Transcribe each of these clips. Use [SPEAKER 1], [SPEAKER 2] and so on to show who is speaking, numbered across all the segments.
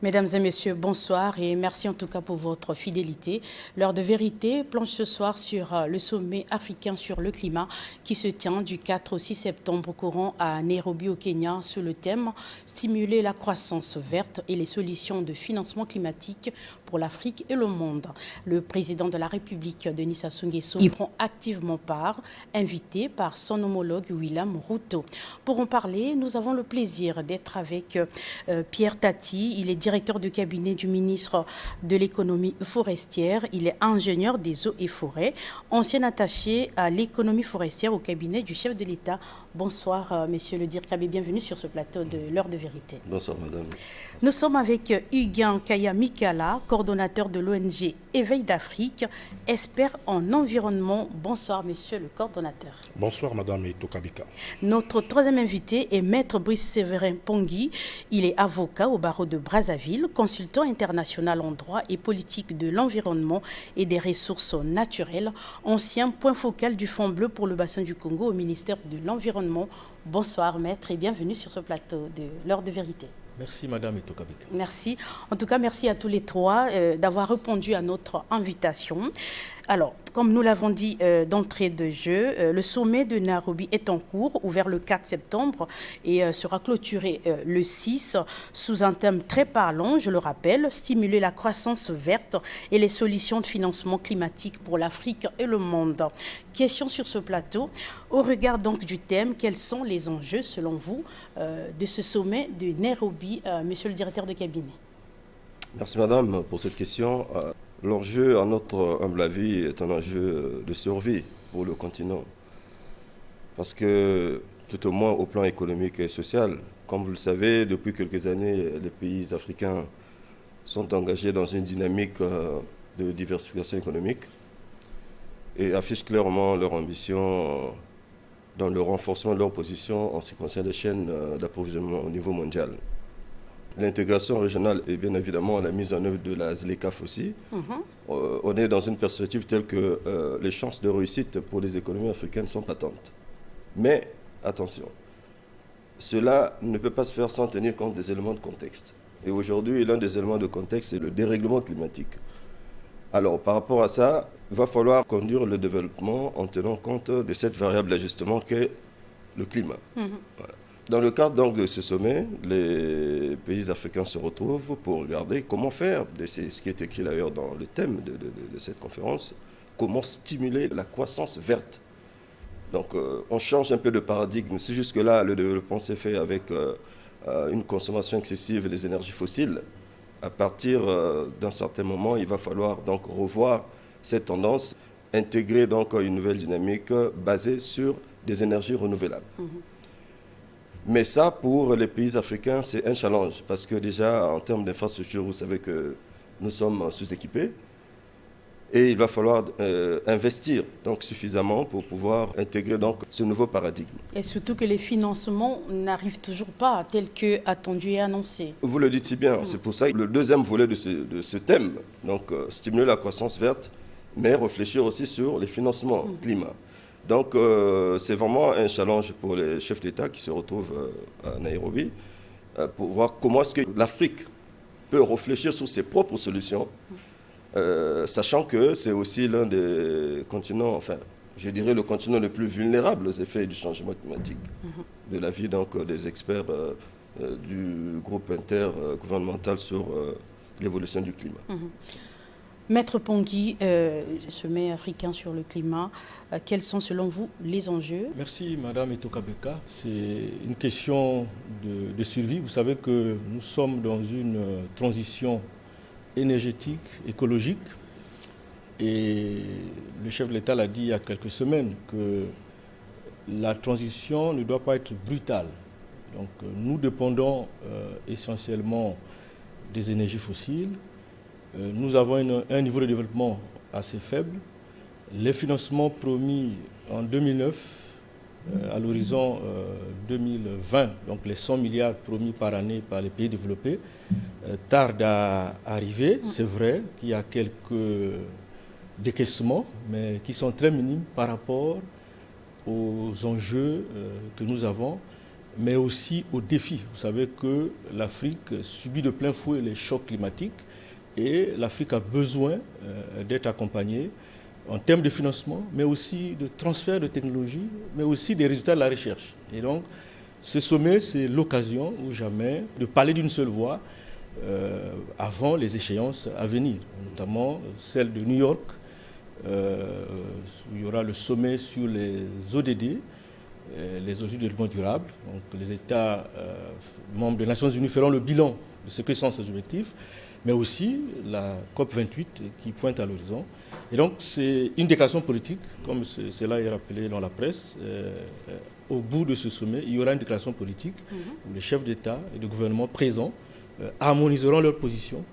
[SPEAKER 1] Mesdames et messieurs, bonsoir et merci en tout cas pour votre fidélité. L'heure de vérité plonge ce soir sur le sommet africain sur le climat qui se tient du 4 au 6 septembre courant à Nairobi au Kenya sous le thème « Stimuler la croissance verte et les solutions de financement climatique pour l'Afrique et le monde ». Le président de la République, Denis Sassou Nguesso, y prend activement part, invité par son homologue William Ruto. Pour en parler, nous avons le plaisir d'être avec Pierre Tati. Il est directeur de cabinet du ministre de l'économie forestière. Il est ingénieur des eaux et forêts, ancien attaché à l'économie forestière au cabinet du chef de l'État. Bonsoir, monsieur le directeur, et bienvenue sur ce plateau de l'heure de vérité.
[SPEAKER 2] Bonsoir, madame.
[SPEAKER 1] Nous sommes avec Huguin Kaya Mikala, coordonnateur de l'ONG Éveil d'Afrique, expert en environnement. Bonsoir, monsieur le coordonnateur.
[SPEAKER 3] Bonsoir, madame Tokabika.
[SPEAKER 1] Notre troisième invité est maître Brice Séverin Pongui. Il est avocat au barreau de Brazzaville, consultant international en droit et politique de l'environnement et des ressources naturelles, ancien point focal du Fonds bleu pour le bassin du Congo au ministère de l'Environnement. Bonsoir, maître, et bienvenue sur ce plateau de l'heure de vérité.
[SPEAKER 4] Merci, madame Tokabika.
[SPEAKER 1] Merci. En tout cas, merci à tous les trois d'avoir répondu à notre invitation. Alors, comme nous l'avons dit d'entrée de jeu, le sommet de Nairobi est en cours, ouvert le 4 septembre et sera clôturé le 6 sous un thème très parlant, je le rappelle, stimuler la croissance verte et les solutions de financement climatique pour l'Afrique et le monde. Question sur ce plateau. Au regard donc du thème, quels sont les enjeux, selon vous, de ce sommet de Nairobi, monsieur le directeur de cabinet?
[SPEAKER 2] Merci, madame, pour cette question. L'enjeu, à notre humble avis, est un enjeu de survie pour le continent. Parce que, tout au moins au plan économique et social, comme vous le savez, depuis quelques années, les pays africains sont engagés dans une dynamique de diversification économique et affichent clairement leur ambition dans le renforcement de leur position en ce qui concerne les chaînes d'approvisionnement au niveau mondial. L'intégration régionale et bien évidemment la mise en œuvre de la ZLECAf aussi. On est dans une perspective telle que les chances de réussite pour les économies africaines sont patentes. Mais attention, cela ne peut pas se faire sans tenir compte des éléments de contexte. Et aujourd'hui, l'un des éléments de contexte, c'est le dérèglement climatique. Alors, par rapport à ça, il va falloir conduire le développement en tenant compte de cette variable d'ajustement qu'est le climat. Voilà. Dans le cadre donc de ce sommet, les pays africains se retrouvent pour regarder comment faire, c'est ce qui est écrit d'ailleurs dans le thème de cette conférence, comment stimuler la croissance verte. Donc on change un peu de paradigme. Si jusque-là le développement s'est fait avec une consommation excessive des énergies fossiles, à partir d'un certain moment, il va falloir donc revoir cette tendance, intégrer donc une nouvelle dynamique basée sur des énergies renouvelables. Mais ça, pour les pays africains, c'est un challenge parce que déjà, en termes d'infrastructure, vous savez que nous sommes sous-équipés et il va falloir investir donc suffisamment pour pouvoir intégrer donc ce nouveau paradigme.
[SPEAKER 1] Et surtout que les financements n'arrivent toujours pas tels que attendus et annoncés.
[SPEAKER 2] Vous le dites si bien, c'est pour ça que le deuxième volet de ce thème, donc stimuler la croissance verte, mais réfléchir aussi sur les financements climat. Donc, c'est vraiment un challenge pour les chefs d'État qui se retrouvent à Nairobi pour voir comment est-ce que l'Afrique peut réfléchir sur ses propres solutions, sachant que c'est aussi l'un des continents, enfin, je dirais le continent le plus vulnérable aux effets du changement climatique, de l'avis donc des experts du groupe intergouvernemental sur l'évolution du climat.
[SPEAKER 1] Maître Pongui, sommet africain sur le climat, quels sont selon vous les enjeux?
[SPEAKER 4] Merci madame Tokabika. C'est une question de survie. Vous savez que nous sommes dans une transition énergétique, écologique. Et le chef de l'État l'a dit il y a quelques semaines que la transition ne doit pas être brutale. Donc nous dépendons essentiellement des énergies fossiles. Nous avons un niveau de développement assez faible. Les financements promis en 2009, à l'horizon 2020, donc les 100 milliards promis par année par les pays développés, tardent à arriver. C'est vrai qu'il y a quelques décaissements, mais qui sont très minimes par rapport aux enjeux que nous avons mais aussi aux défis. Vous savez que l'Afrique subit de plein fouet les chocs climatiques et l'Afrique a besoin d'être accompagnée en termes de financement, mais aussi de transfert de technologie, mais aussi des résultats de la recherche. Et donc, ce sommet, c'est l'occasion ou jamais de parler d'une seule voix avant les échéances à venir, notamment celle de New York, où il y aura le sommet sur les ODD, les objectifs de développement durable. Donc, les États membres des Nations Unies feront le bilan de ce que sont ces objectifs, mais aussi la COP28 qui pointe à l'horizon. Et donc, c'est une déclaration politique, comme cela est rappelé dans la presse. Au bout de ce sommet, il y aura une déclaration politique où les chefs d'État et de gouvernement présents harmoniseront leurs positions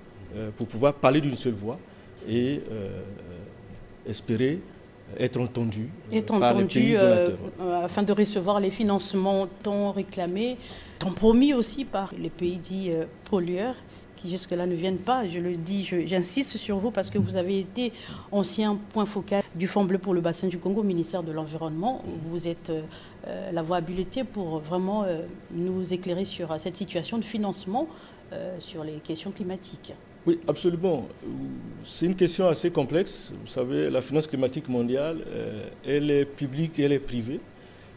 [SPEAKER 4] pour pouvoir parler d'une seule voix et espérer être entendus par les pays donateurs.
[SPEAKER 1] Afin de recevoir les financements tant réclamés, tant promis aussi par les pays dits pollueurs, qui jusque-là ne viennent pas. Je le dis, j'insiste sur vous parce que vous avez été ancien point focal du Fonds bleu pour le bassin du Congo, ministère de l'Environnement. Vous êtes la voix habilitée pour vraiment nous éclairer sur cette situation de financement sur les questions climatiques.
[SPEAKER 4] Oui, absolument. C'est une question assez complexe. Vous savez, la finance climatique mondiale, elle est publique et elle est privée.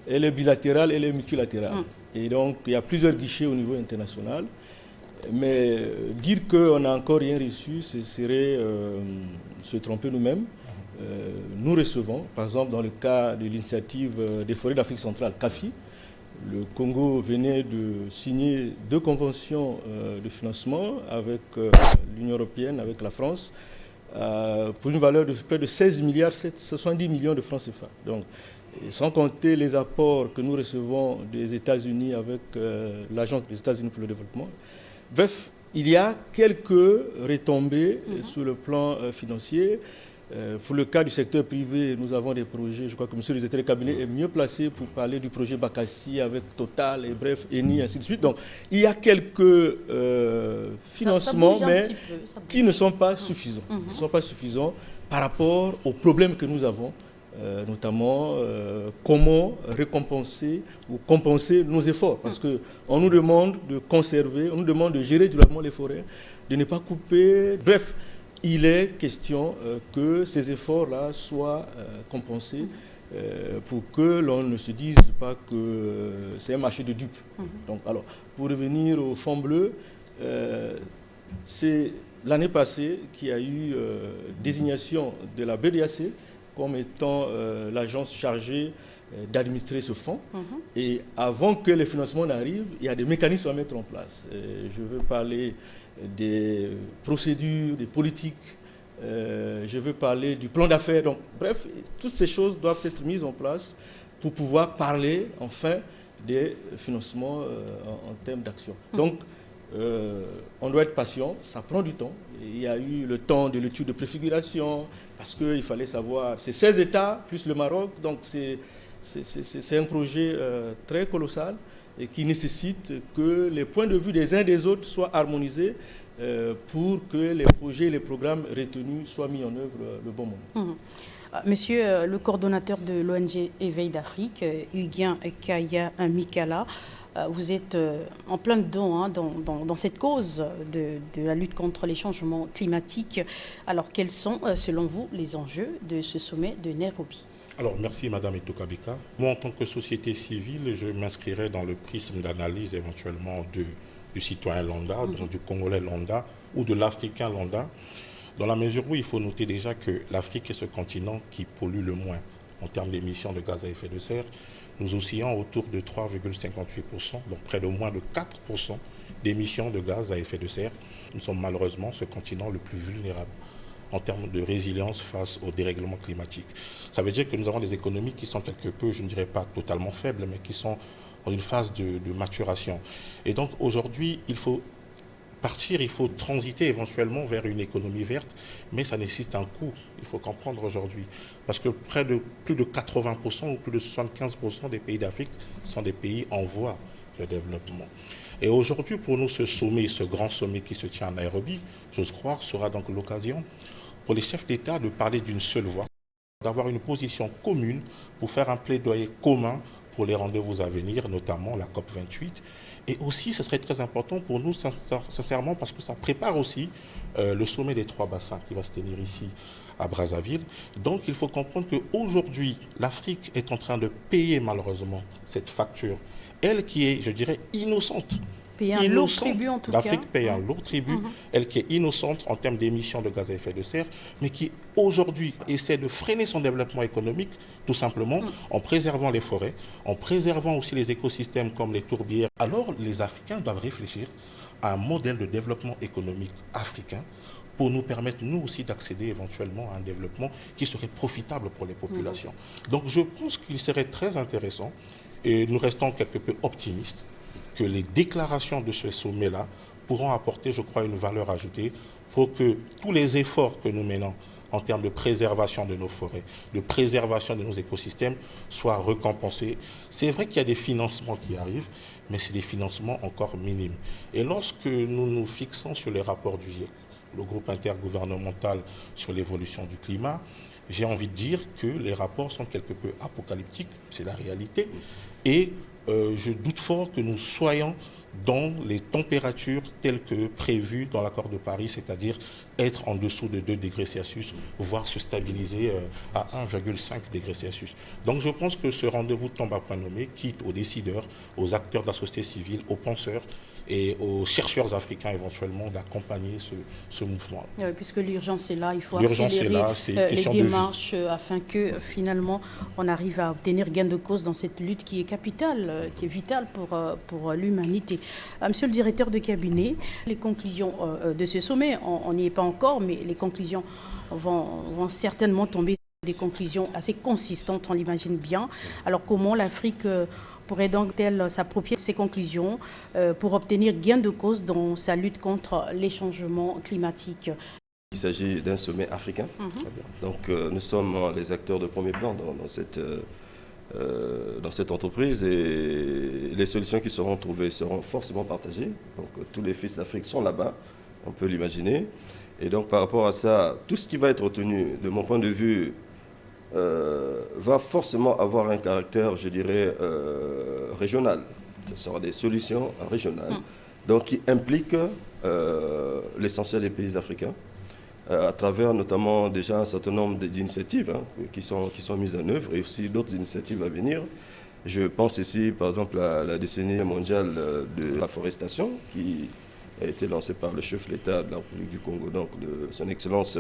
[SPEAKER 4] Elle est bilatérale, elle est multilatérale. Et donc, il y a plusieurs guichets au niveau international. Mais dire qu'on n'a encore rien reçu, ce serait se tromper nous-mêmes. Nous recevons, par exemple, dans le cas de l'initiative des forêts d'Afrique centrale, CAFI, le Congo venait de signer 2 conventions de financement avec l'Union européenne, avec la France, pour une valeur de près de 16 milliards 70 millions de francs CFA. Donc, sans compter les apports que nous recevons des États-Unis avec l'Agence des États-Unis pour le développement. Bref, il y a quelques retombées sur le plan financier. Pour le cas du secteur privé, nous avons des projets. Je crois que M. le directeur de cabinet est mieux placé pour parler du projet Bakassi avec Total et bref, Eni, ainsi de suite. Donc, il y a quelques financements, mais qui ne sont pas suffisants. Ils ne sont pas suffisants par rapport aux problèmes que nous avons. Notamment comment récompenser ou compenser nos efforts. Parce qu'on nous demande de conserver, on nous demande de gérer durablement les forêts, de ne pas couper. Bref, il est question que ces efforts-là soient compensés pour que l'on ne se dise pas que c'est un marché de dupes. Donc, alors, pour revenir au Fonds bleu, c'est l'année passée qu'il y a eu désignation de la BDAC comme étant l'agence chargée d'administrer ce fonds. Et avant que les financements n'arrivent, il y a des mécanismes à mettre en place. Je veux parler des procédures, des politiques, je veux parler du plan d'affaires. Donc, bref, toutes ces choses doivent être mises en place pour pouvoir parler, enfin, des financements en termes d'action. Donc, on doit être patient, ça prend du temps. Il y a eu le temps de l'étude de préfiguration, parce qu'il fallait savoir, c'est 16 États plus le Maroc, donc c'est un projet très colossal et qui nécessite que les points de vue des uns et des autres soient harmonisés pour que les projets et les programmes retenus soient mis en œuvre le bon moment.
[SPEAKER 1] Monsieur le coordonnateur de l'ONG Éveil d'Afrique, Huguien Kaya Mikala, vous êtes en plein dedans dans cette cause de la lutte contre les changements climatiques. Alors, quels sont, selon vous, les enjeux de ce sommet de Nairobi ?
[SPEAKER 3] Alors, merci Madame Etokabika. Moi, en tant que société civile, je m'inscrirais dans le prisme d'analyse éventuellement du citoyen lambda, donc du Congolais lambda ou de l'Africain lambda, dans la mesure où il faut noter déjà que l'Afrique est ce continent qui pollue le moins en termes d'émissions de gaz à effet de serre. Nous oscillons autour de 3,58%, donc près de moins de 4% d'émissions de gaz à effet de serre. Nous sommes malheureusement ce continent le plus vulnérable en termes de résilience face au dérèglement climatique. Ça veut dire que nous avons des économies qui sont quelque peu, je ne dirais pas totalement faibles, mais qui sont dans une phase de maturation. Et donc aujourd'hui, il faut transiter éventuellement vers une économie verte, mais ça nécessite un coût, il faut comprendre aujourd'hui. Parce que plus de 80% ou plus de 75% des pays d'Afrique sont des pays en voie de développement. Et aujourd'hui, pour nous, ce sommet, ce grand sommet qui se tient à Nairobi, j'ose croire, sera donc l'occasion pour les chefs d'État de parler d'une seule voix, d'avoir une position commune pour faire un plaidoyer commun pour les rendez-vous à venir, notamment la COP28. Et aussi, ce serait très important pour nous, sincèrement, parce que ça prépare aussi le sommet des 3 bassins qui va se tenir ici à Brazzaville. Donc, il faut comprendre qu'aujourd'hui, l'Afrique est en train de payer malheureusement cette facture. Elle qui est, je dirais, innocente.
[SPEAKER 1] Payer un lourd tribut en tout cas.
[SPEAKER 3] L'Afrique paye un lourd tribut, elle qui est innocente en termes d'émissions de gaz à effet de serre, mais qui aujourd'hui essaie de freiner son développement économique, tout simplement en préservant les forêts, en préservant aussi les écosystèmes comme les tourbières. Alors les Africains doivent réfléchir à un modèle de développement économique africain pour nous permettre, nous aussi, d'accéder éventuellement à un développement qui serait profitable pour les populations. Donc je pense qu'il serait très intéressant, et nous restons quelque peu optimistes, que les déclarations de ce sommet-là pourront apporter, je crois, une valeur ajoutée pour que tous les efforts que nous menons en termes de préservation de nos forêts, de préservation de nos écosystèmes, soient récompensés. C'est vrai qu'il y a des financements qui arrivent, mais c'est des financements encore minimes. Et lorsque nous nous fixons sur les rapports du GIEC, le groupe intergouvernemental sur l'évolution du climat, j'ai envie de dire que les rapports sont quelque peu apocalyptiques, c'est la réalité, et je doute fort que nous soyons dans les températures telles que prévues dans l'accord de Paris, c'est-à-dire être en dessous de 2 degrés Celsius, voire se stabiliser à 1,5 degrés Celsius. Donc je pense que ce rendez-vous tombe à point nommé, quitte aux décideurs, aux acteurs de la société civile, aux penseurs et aux chercheurs africains éventuellement d'accompagner ce mouvement.
[SPEAKER 1] Oui, puisque l'urgence est là, il faut accélérer les démarches afin que finalement on arrive à obtenir gain de cause dans cette lutte qui est capitale, qui est vitale pour l'humanité. Monsieur le directeur de cabinet, les conclusions de ce sommet, on n'y est pas encore, mais les conclusions vont certainement tomber, des conclusions assez consistantes, on l'imagine bien. Alors comment l'Afrique pourrait donc-elle s'approprier ces conclusions pour obtenir gain de cause dans sa lutte contre les changements climatiques?
[SPEAKER 2] Il s'agit d'un sommet africain. Donc nous sommes les acteurs de premier plan dans cette entreprise et les solutions qui seront trouvées seront forcément partagées. Donc tous les fils d'Afrique sont là-bas, on peut l'imaginer. Et donc par rapport à ça, tout ce qui va être retenu, de mon point de vue, va forcément avoir un caractère, je dirais, régional. Ce sera des solutions régionales, donc qui impliquent l'essentiel des pays africains, à travers notamment déjà un certain nombre d'initiatives qui sont mises en œuvre et aussi d'autres initiatives à venir. Je pense ici, par exemple, à la décennie mondiale de la forestation qui a été lancée par le chef de l'État de la République du Congo, donc de son Excellence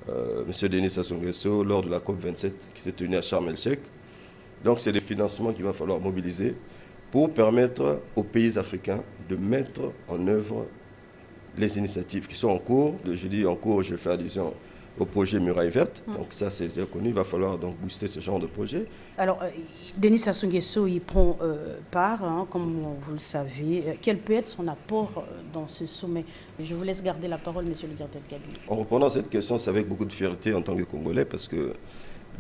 [SPEAKER 2] M. Denis Sassou Nguesso, lors de la COP27 qui s'est tenue à Sharm el-Sheikh. Donc c'est des financements qu'il va falloir mobiliser pour permettre aux pays africains de mettre en œuvre les initiatives qui sont en cours. Je dis en cours, je fais allusion au projet Muraille Verte. Donc ça, c'est connu. Il va falloir donc booster ce genre de projet.
[SPEAKER 1] Alors, Denis Sassou Nguesso, il prend part, comme vous le savez. Quel peut être son apport dans ce sommet? Je vous laisse garder la parole, monsieur le directeur de cabinet.
[SPEAKER 2] En reprenant cette question, c'est avec beaucoup de fierté en tant que Congolais, parce que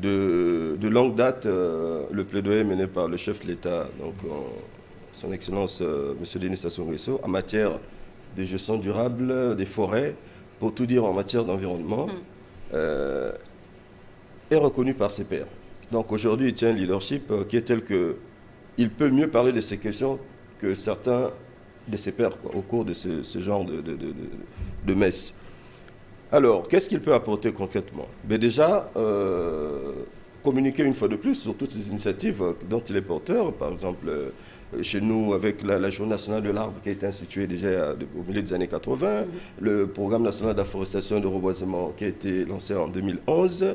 [SPEAKER 2] de longue date, le plaidoyer mené par le chef de l'État, donc son Excellence M. Denis Sassou Nguesso, en matière de gestion durable des forêts, pour tout dire en matière d'environnement, est reconnu par ses pairs. Donc aujourd'hui, il tient un leadership qui est tel qu'il peut mieux parler de ces questions que certains de ses pairs au cours de ce genre de messe. Alors, qu'est-ce qu'il peut apporter concrètement? Mais déjà, communiquer une fois de plus sur toutes ces initiatives dont il est porteur, par exemple chez nous avec la Journée nationale de l'arbre qui a été instituée déjà au milieu des années 80, le programme national d'afforestation et de reboisement qui a été lancé en 2011,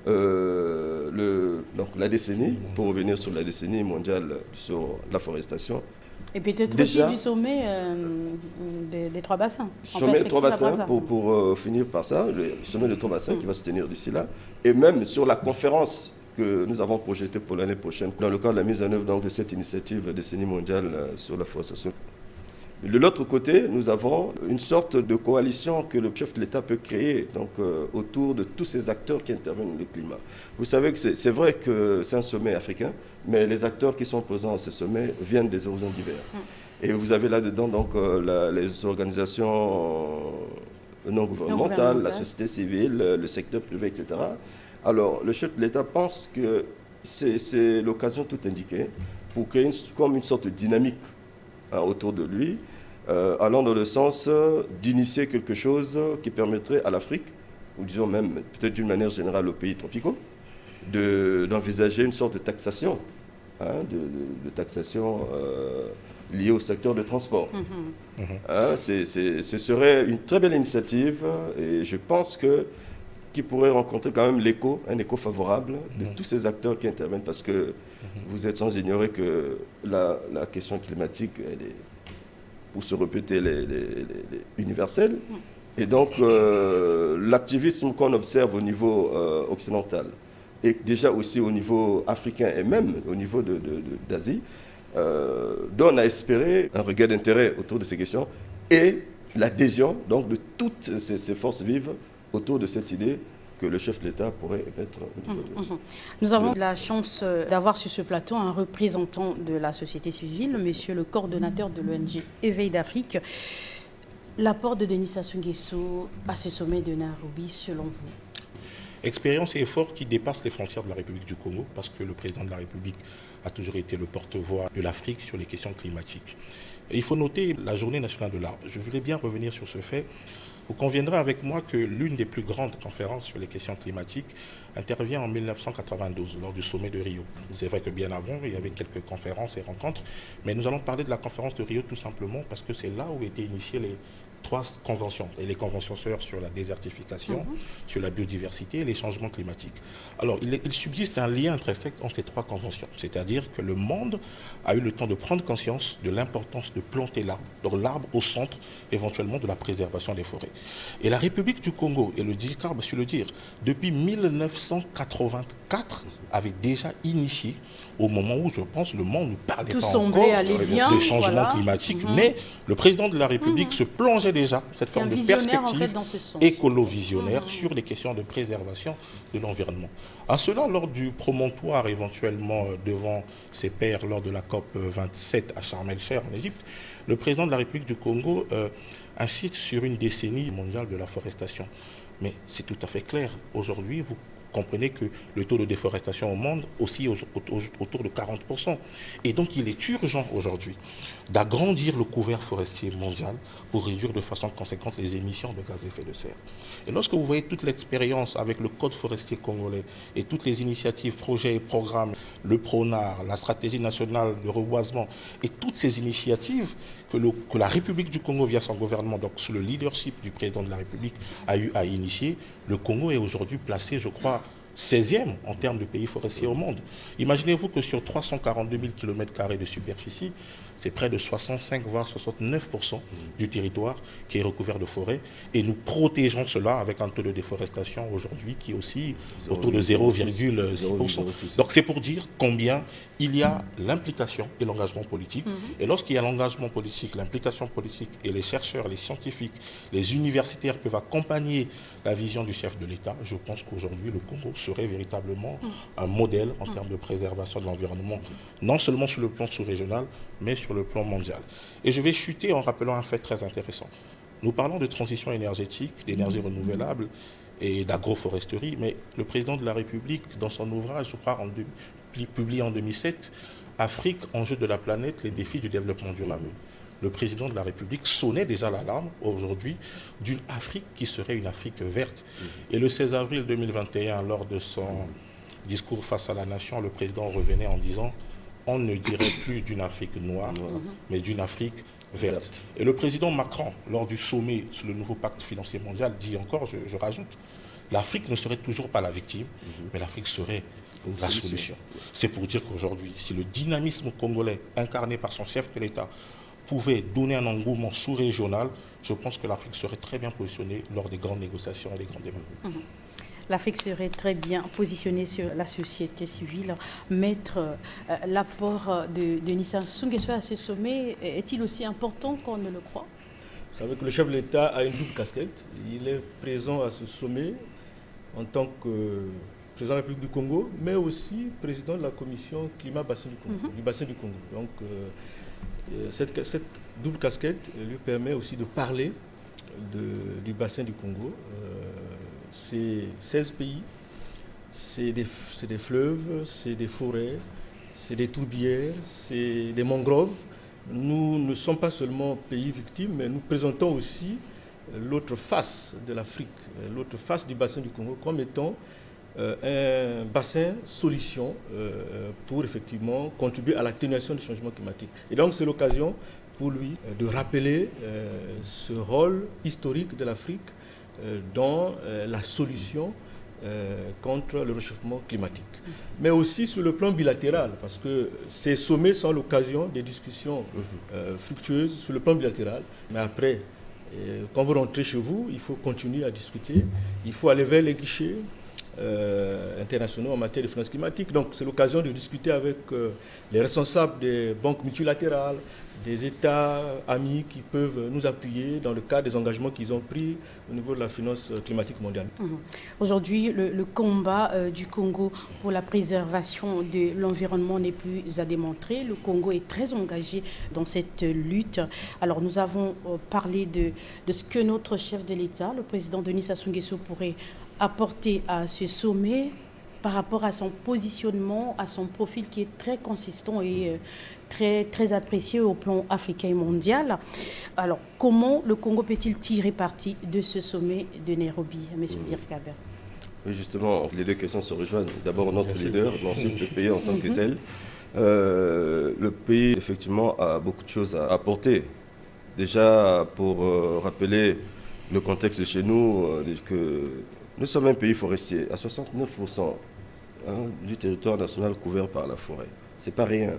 [SPEAKER 2] donc la décennie, pour revenir sur la décennie mondiale sur l'afforestation.
[SPEAKER 1] Et peut-être aussi du sommet des 3 bassins.
[SPEAKER 2] Sommet des 3 bassins, pour finir par ça, le sommet des 3 bassins qui va se tenir d'ici là, et même sur la conférence que nous avons projetée pour l'année prochaine, dans le cadre de la mise en œuvre donc, de cette initiative décennie mondiale sur la forestation. De l'autre côté, nous avons une sorte de coalition que le chef de l'État peut créer donc, autour de tous ces acteurs qui interviennent dans le climat. Vous savez que c'est vrai que c'est un sommet africain, mais les acteurs qui sont présents à ce sommet viennent des horizons divers. Et vous avez là-dedans donc, les organisations non gouvernementales, la société civile, le secteur privé, etc. Alors, le chef de l'État pense c'est l'occasion tout indiquée pour créer comme une sorte de dynamique autour de lui, allant dans le sens d'initier quelque chose qui permettrait à l'Afrique, ou disons même peut-être d'une manière générale aux pays tropicaux, d'envisager une sorte de taxation, de taxation liée au secteur de transport. Ce serait une très belle initiative et je pense qui pourrait rencontrer quand même un écho favorable de tous ces acteurs qui interviennent, parce que vous êtes sans ignorer que la question climatique, elle est, pour se répéter, universelle. Et donc, l'activisme qu'on observe au niveau occidental, et déjà aussi au niveau africain et même au niveau d'Asie, donne à espérer un regain d'intérêt autour de ces questions et l'adhésion donc de toutes ces forces vives autour de cette idée que le chef de l'État pourrait émettre au niveau de...
[SPEAKER 1] Nous avons la chance d'avoir sur ce plateau un représentant de la société civile, monsieur le coordonnateur de l'ONG Éveil d'Afrique. L'apport de Denis Sassou Nguesso à ce sommet de Nairobi, selon vous?
[SPEAKER 3] Expérience et effort qui dépassent les frontières de la République du Congo, parce que le président de la République a toujours été le porte-voix de l'Afrique sur les questions climatiques. Et il faut noter la journée nationale de l'arbre. Je voulais bien revenir sur ce fait. Vous conviendrez avec moi que l'une des plus grandes conférences sur les questions climatiques intervient en 1992, lors du sommet de Rio. C'est vrai que bien avant, il y avait quelques conférences et rencontres, mais nous allons parler de la conférence de Rio tout simplement parce que c'est là où étaient initiées les 3 conventions, et les conventions sœurs sur la désertification, sur la biodiversité et les changements climatiques. Alors, il subsiste un lien intrinsèque entre ces 3 conventions, c'est-à-dire que le monde a eu le temps de prendre conscience de l'importance de planter l'arbre, donc l'arbre au centre éventuellement de la préservation des forêts. Et la République du Congo et le DICAR, je le dire, depuis 1984, avait déjà initié, au moment où, je pense, le monde ne parlait pas encore de changement climatique, mais le président de la République se plongeait déjà cette forme de perspective écolo-visionnaire sur les questions de préservation de l'environnement. À cela, lors du promontoire éventuellement devant ses pairs lors de la COP 27 à Sharm el-Sheikh en Égypte, le président de la République du Congo insiste sur une décennie mondiale de la forestation. Mais c'est tout à fait clair. Aujourd'hui, vous comprenez que le taux de déforestation au monde oscille autour de 40%. Et donc, il est urgent aujourd'hui d'agrandir le couvert forestier mondial pour réduire de façon conséquente les émissions de gaz à effet de serre. Et lorsque vous voyez toute l'expérience avec le Code forestier congolais et toutes les initiatives, projets et programmes, le PRONAR, la stratégie nationale de reboisement et toutes ces initiatives que la République du Congo, via son gouvernement, donc sous le leadership du président de la République, a eu à initier, le Congo est aujourd'hui placé, je crois, 16e en termes de pays forestiers au monde. Imaginez-vous que sur 342 000 km² de superficie, c'est près de 65 voire 69% du territoire qui est recouvert de forêt. Et nous protégeons cela avec un taux de déforestation aujourd'hui qui est aussi autour de 0,6%. Donc c'est pour dire combien il y a l'implication et l'engagement politique. Et lorsqu'il y a l'engagement politique, l'implication politique et les chercheurs, les scientifiques, les universitaires peuvent accompagner la vision du chef de l'État, je pense qu'aujourd'hui le Congo serait véritablement un modèle en termes de préservation de l'environnement, non seulement sur le plan sous-régional, mais sur le plan mondial. Et je vais chuter en rappelant un fait très intéressant. Nous parlons de transition énergétique, d'énergie renouvelable et d'agroforesterie, mais le président de la République, dans son ouvrage, je crois, publié en 2007, Afrique, enjeux de la planète, les défis du développement durable. Le président de la République sonnait déjà l'alarme aujourd'hui d'une Afrique qui serait une Afrique verte. Et le 16 avril 2021, lors de son discours face à la nation, le président revenait en disant « On ne dirait plus d'une Afrique noire, mais d'une Afrique verte ». Et le président Macron, lors du sommet sur le nouveau pacte financier mondial, dit encore, je rajoute, l'Afrique ne serait toujours pas la victime, mais l'Afrique serait la solution. C'est pour dire qu'aujourd'hui, si le dynamisme congolais, incarné par son chef de l'État, pouvait donner un engouement sous-régional, je pense que l'Afrique serait très bien positionnée lors des grandes négociations et des grands débats.
[SPEAKER 1] L'Afrique serait très bien positionnée sur la société civile. Maître, l'apport de Denis Sassou Nguesso à ce sommet est-il aussi important qu'on ne le croit?
[SPEAKER 4] Vous savez que le chef de l'État a une double casquette. Il est présent à ce sommet en tant que président de la République du Congo, mais aussi président de la commission climat-bassin du Congo, du bassin du Congo. Donc, cette double casquette lui permet aussi de parler du bassin du Congo. C'est 16 pays c'est des fleuves, c'est des forêts, c'est des tourbières, c'est des mangroves. Nous ne sommes pas seulement pays victimes, mais nous présentons aussi l'autre face de l'Afrique, l'autre face du bassin du Congo comme étant un bassin solution pour effectivement contribuer à l'atténuation du changement climatique. Et donc c'est l'occasion pour lui de rappeler ce rôle historique de l'Afrique dans la solution contre le réchauffement climatique. Mais aussi sur le plan bilatéral, parce que ces sommets sont l'occasion des discussions fructueuses sur le plan bilatéral. Mais après, quand vous rentrez chez vous, il faut continuer à discuter, il faut aller vers les guichets internationaux en matière de finances climatiques. Donc c'est l'occasion de discuter avec les responsables des banques multilatérales, des États amis qui peuvent nous appuyer dans le cadre des engagements qu'ils ont pris au niveau de la finance climatique mondiale.
[SPEAKER 1] Aujourd'hui, le combat du Congo pour la préservation de l'environnement n'est plus à démontrer. Le Congo est très engagé dans cette lutte. Alors nous avons parlé de ce que notre chef de l'État, le président Denis Sassou Nguesso, pourrait apporter à ce sommet par rapport à son positionnement, à son profil qui est très consistant et très apprécié au plan africain et mondial. Alors, comment le Congo peut-il tirer parti de ce sommet de Nairobi, M. Dirk Haber?
[SPEAKER 2] Oui, justement, les deux questions se rejoignent. D'abord, notre leader, mais ensuite le pays en tant que tel. Le pays, effectivement, a beaucoup de choses à apporter. Déjà, pour rappeler le contexte de chez nous, que nous sommes un pays forestier, à 69% du territoire national couvert par la forêt. Ce n'est pas rien.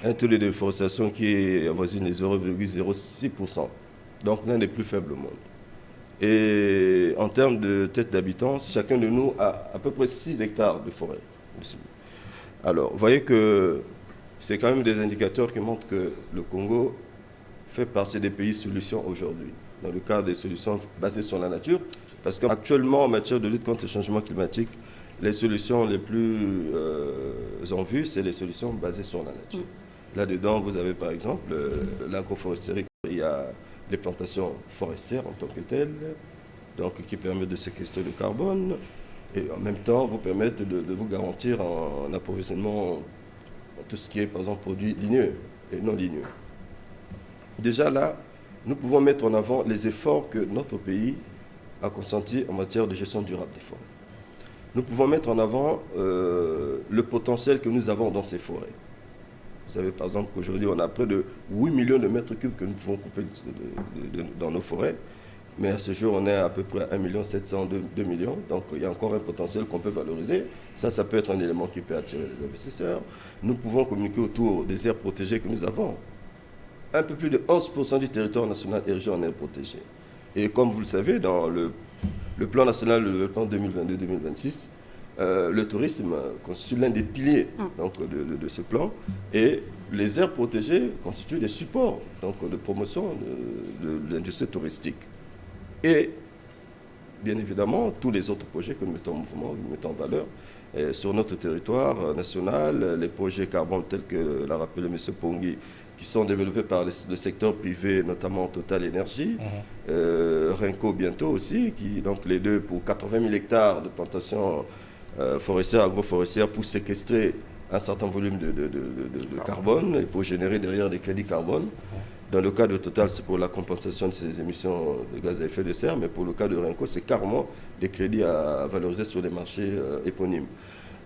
[SPEAKER 2] Un taux de déforestation qui avoisine les 0,06%. Donc l'un des plus faibles au monde. Et en termes de tête d'habitants, chacun de nous a à peu près 6 hectares de forêt. Alors, vous voyez que c'est quand même des indicateurs qui montrent que le Congo fait partie des pays solutions aujourd'hui, dans le cadre des solutions basées sur la nature. Parce qu'actuellement, en matière de lutte contre le changement climatique, les solutions les plus en vue, c'est les solutions basées sur la nature. Là-dedans, vous avez par exemple l'agroforesterie. Il y a les plantations forestières en tant que telles, donc, qui permettent de séquestrer le carbone et en même temps vous permettent de vous garantir un approvisionnement en tout ce qui est par exemple produit ligneux et non ligneux. Déjà là, nous pouvons mettre en avant les efforts que notre pays a consentis en matière de gestion durable des forêts. Nous pouvons mettre en avant le potentiel que nous avons dans ces forêts. Vous savez par exemple qu'aujourd'hui on a près de 8 millions de mètres cubes que nous pouvons couper dans nos forêts, mais à ce jour on est à peu près 1 700 000, 2 millions, donc il y a encore un potentiel qu'on peut valoriser. Ça peut être un élément qui peut attirer les investisseurs. Nous pouvons communiquer autour des aires protégées que nous avons. Un peu plus de 11% du territoire national érigé en aires protégées. Et comme vous le savez, dans le plan national de développement 2022-2026, le tourisme constitue l'un des piliers donc, de ce plan. Et les aires protégées constituent des supports donc, de promotion de l'industrie touristique. Et bien évidemment, tous les autres projets que nous mettons en mouvement, que nous mettons en valeur sur notre territoire national, les projets carbone tels que l'a rappelé M. Pongui, qui sont développés par le secteur privé, notamment Total Énergie, Renco bientôt aussi, qui donc les deux pour 80 000 hectares de plantations forestières, agroforestières, pour séquestrer un certain volume de carbone et pour générer derrière des crédits carbone. Dans le cas de Total, c'est pour la compensation de ces émissions de gaz à effet de serre, mais pour le cas de Renco, c'est carrément des crédits à valoriser sur les marchés éponymes.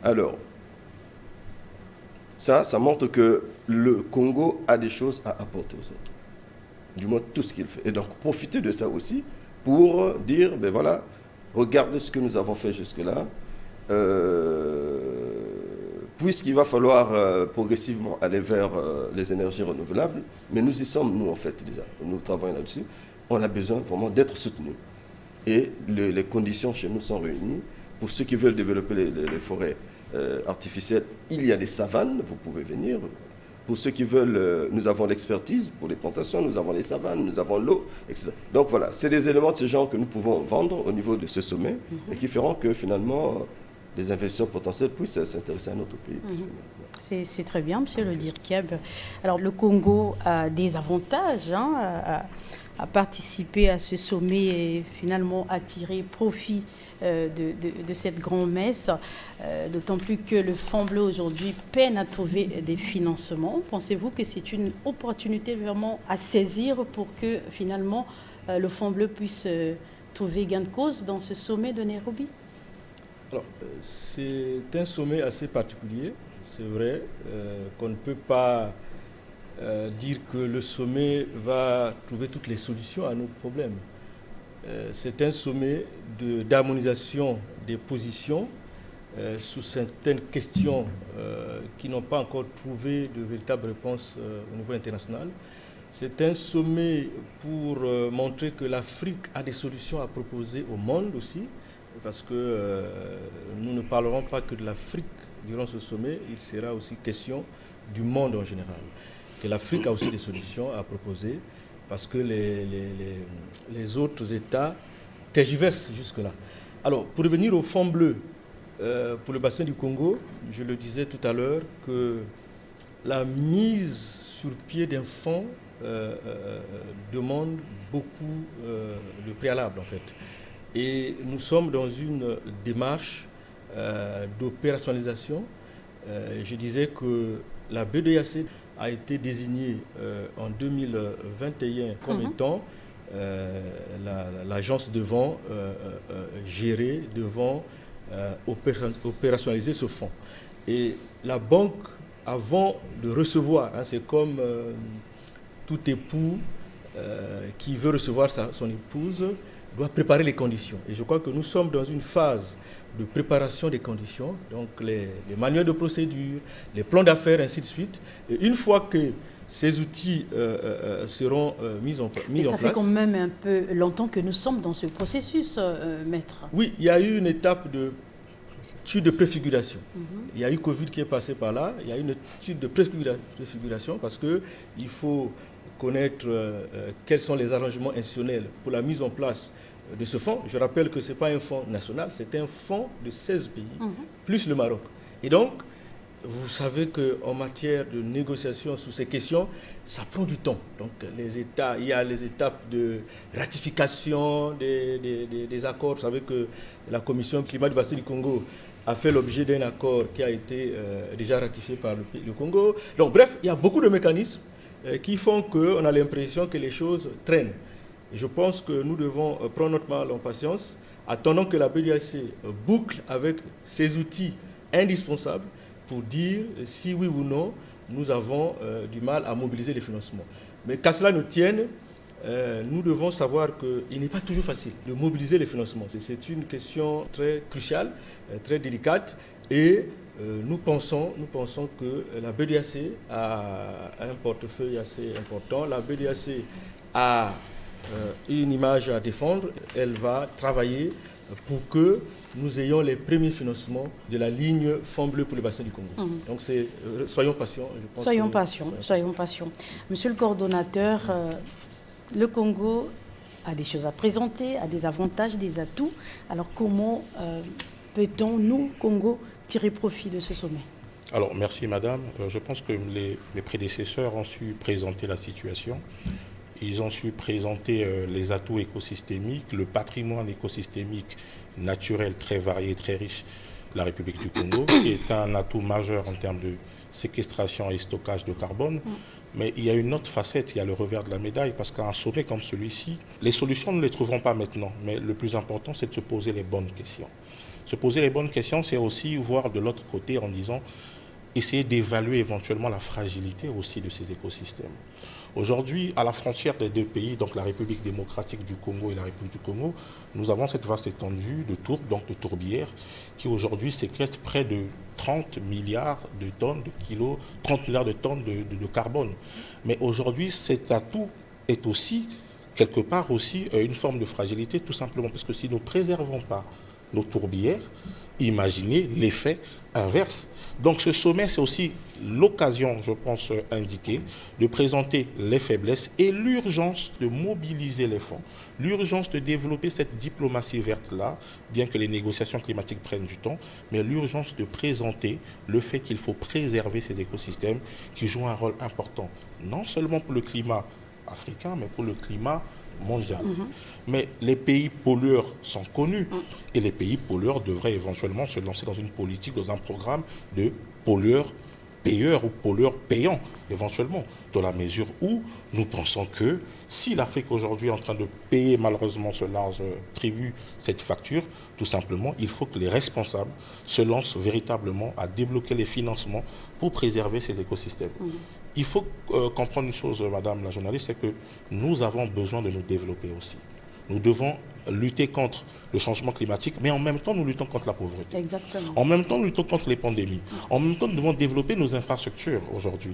[SPEAKER 2] Alors, ça montre que le Congo a des choses à apporter aux autres. Du moins, tout ce qu'il fait. Et donc, profiter de ça aussi pour dire, ben voilà, regardez ce que nous avons fait jusque-là. Puisqu'il va falloir progressivement aller vers les énergies renouvelables, mais nous y sommes, nous, en fait, déjà. Nous travaillons là-dessus. On a besoin vraiment d'être soutenus. Et les conditions chez nous sont réunies. Pour ceux qui veulent développer les forêts artificielles, il y a des savanes, vous pouvez venir. Pour ceux qui veulent, nous avons l'expertise pour les plantations, nous avons les savanes, nous avons l'eau, etc. Donc voilà, c'est des éléments de ce genre que nous pouvons vendre au niveau de ce sommet et qui feront que finalement, les investisseurs potentiels puissent s'intéresser à notre pays.
[SPEAKER 1] C'est très bien, monsieur le Dirk Haber. Alors le Congo a des avantages participer à ce sommet et finalement à tirer profit de cette grand-messe, d'autant plus que le Fonds bleu aujourd'hui peine à trouver des financements. Pensez-vous que c'est une opportunité vraiment à saisir pour que finalement le Fonds bleu puisse trouver gain de cause dans ce sommet de Nairobi?
[SPEAKER 4] Alors, c'est un sommet assez particulier. C'est vrai qu'on ne peut pas dire que le sommet va trouver toutes les solutions à nos problèmes. C'est un sommet d'harmonisation des positions sur certaines questions qui n'ont pas encore trouvé de véritable réponse au niveau international. C'est un sommet pour montrer que l'Afrique a des solutions à proposer au monde aussi, parce que nous ne parlerons pas que de l'Afrique durant ce sommet, il sera aussi question du monde en général. Que l'Afrique a aussi des solutions à proposer, parce que les autres États tergiversent jusque-là. Alors, pour revenir au Fonds bleu, pour le bassin du Congo, je le disais tout à l'heure, que la mise sur pied d'un fonds demande beaucoup de préalables, en fait. Et nous sommes dans une démarche d'opérationnalisation. Je disais que la BEDEAC a été désignée en 2021 comme étant l'agence devant gérer, devant opérationnaliser ce fonds. Et la banque, avant de recevoir, c'est comme tout époux qui veut recevoir son épouse, doit préparer les conditions. Et je crois que nous sommes dans une phase de préparation des conditions, donc les manuels de procédure, les plans d'affaires, ainsi de suite. Et une fois que ces outils seront mis en place...
[SPEAKER 1] Et ça fait quand même un peu longtemps que nous sommes dans ce processus, maître.
[SPEAKER 4] Oui, il y a eu une étape d'étude de préfiguration. Il y a eu Covid qui est passé par là, il y a eu une étude de préfiguration parce qu'il faut connaître quels sont les arrangements institutionnels pour la mise en place de ce fonds. Je rappelle que ce n'est pas un fonds national, c'est un fonds de 16 pays, plus le Maroc. Et donc, vous savez qu'en matière de négociation sur ces questions, ça prend du temps. Donc, il y a les étapes de ratification des accords. Vous savez que la Commission climat du bassin du Congo a fait l'objet d'un accord qui a été déjà ratifié par le Congo. Donc, bref, il y a beaucoup de mécanismes qui font qu'on a l'impression que les choses traînent. Et je pense que nous devons prendre notre mal en patience, attendant que la BEDEAC boucle avec ses outils indispensables pour dire si oui ou non nous avons du mal à mobiliser les financements. Mais qu'à cela ne tienne, nous devons savoir qu'il n'est pas toujours facile de mobiliser les financements. C'est une question très cruciale, très délicate, et nous pensons que la BEDEAC a un portefeuille assez important. La BEDEAC a une image à défendre. Elle va travailler pour que nous ayons les premiers financements de la ligne Fonds bleu pour le bassin du Congo. Donc soyons patients. Je pense
[SPEAKER 1] soyons patients. Monsieur le coordonnateur, le Congo a des choses à présenter, a des avantages, des atouts. Alors comment peut-on, nous, Congo, tirer profit de ce sommet?
[SPEAKER 3] Alors, merci madame. Je pense que mes prédécesseurs ont su présenter la situation. Ils ont su présenter les atouts écosystémiques, le patrimoine écosystémique naturel très varié, très riche de la République du Congo, qui est un atout majeur en termes de séquestration et stockage de carbone. Mais il y a une autre facette, il y a le revers de la médaille, parce qu'à un sommet comme celui-ci, les solutions, nous ne les trouverons pas maintenant. Mais le plus important, c'est de se poser les bonnes questions. Se poser les bonnes questions, c'est aussi voir de l'autre côté en disant, essayer d'évaluer éventuellement la fragilité aussi de ces écosystèmes. Aujourd'hui, à la frontière des deux pays, donc la République démocratique du Congo et la République du Congo, nous avons cette vaste étendue de tourbe, donc de tourbières, qui aujourd'hui séquestre près de 30 milliards de tonnes de kilos, 30 milliards de tonnes de carbone. Mais aujourd'hui, cet atout est aussi, quelque part aussi, une forme de fragilité, tout simplement, parce que si nous ne préservons pas nos tourbières, imaginez l'effet inverse. Donc ce sommet, c'est aussi l'occasion, je pense, indiquée, de présenter les faiblesses et l'urgence de mobiliser les fonds. L'urgence de développer cette diplomatie verte-là, bien que les négociations climatiques prennent du temps, mais l'urgence de présenter le fait qu'il faut préserver ces écosystèmes qui jouent un rôle important, non seulement pour le climat africain, mais pour le climat mondiale. Mais les pays pollueurs sont connus et les pays pollueurs devraient éventuellement se lancer dans une politique, dans un programme de pollueurs payeurs ou pollueurs payants, éventuellement, dans la mesure où nous pensons que si l'Afrique aujourd'hui est en train de payer malheureusement ce large tribut, cette facture, tout simplement, il faut que les responsables se lancent véritablement à débloquer les financements pour préserver ces écosystèmes. Il faut comprendre une chose, madame la journaliste, c'est que nous avons besoin de nous développer aussi. Nous devons lutter contre le changement climatique, mais en même temps, nous luttons contre la pauvreté.
[SPEAKER 1] Exactement.
[SPEAKER 3] En même temps, nous luttons contre les pandémies. En même temps, nous devons développer nos infrastructures aujourd'hui.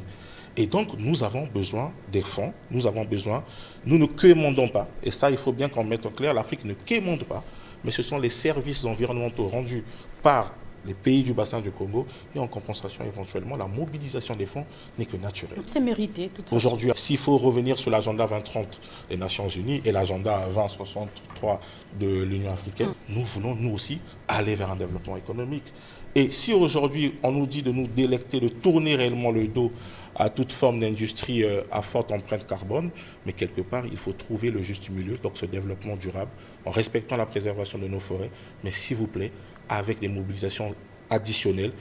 [SPEAKER 3] Et donc, nous avons besoin des fonds, nous ne quémandons pas. Et ça, il faut bien qu'on mette en clair, l'Afrique ne quémande pas, mais ce sont les services environnementaux rendus par les pays du bassin du Congo, et en compensation éventuellement, la mobilisation des fonds n'est que naturelle.
[SPEAKER 1] C'est mérité, de toute façon.
[SPEAKER 3] Aujourd'hui, s'il faut revenir sur l'agenda 2030 des Nations Unies et l'agenda 2063 de l'Union africaine, nous voulons, nous aussi, aller vers un développement économique. Et si aujourd'hui, on nous dit de nous délecter, de tourner réellement le dos à toute forme d'industrie à forte empreinte carbone, mais quelque part, il faut trouver le juste milieu, donc ce développement durable, en respectant la préservation de nos forêts, mais s'il vous plaît, avec des mobilisations additionnelles.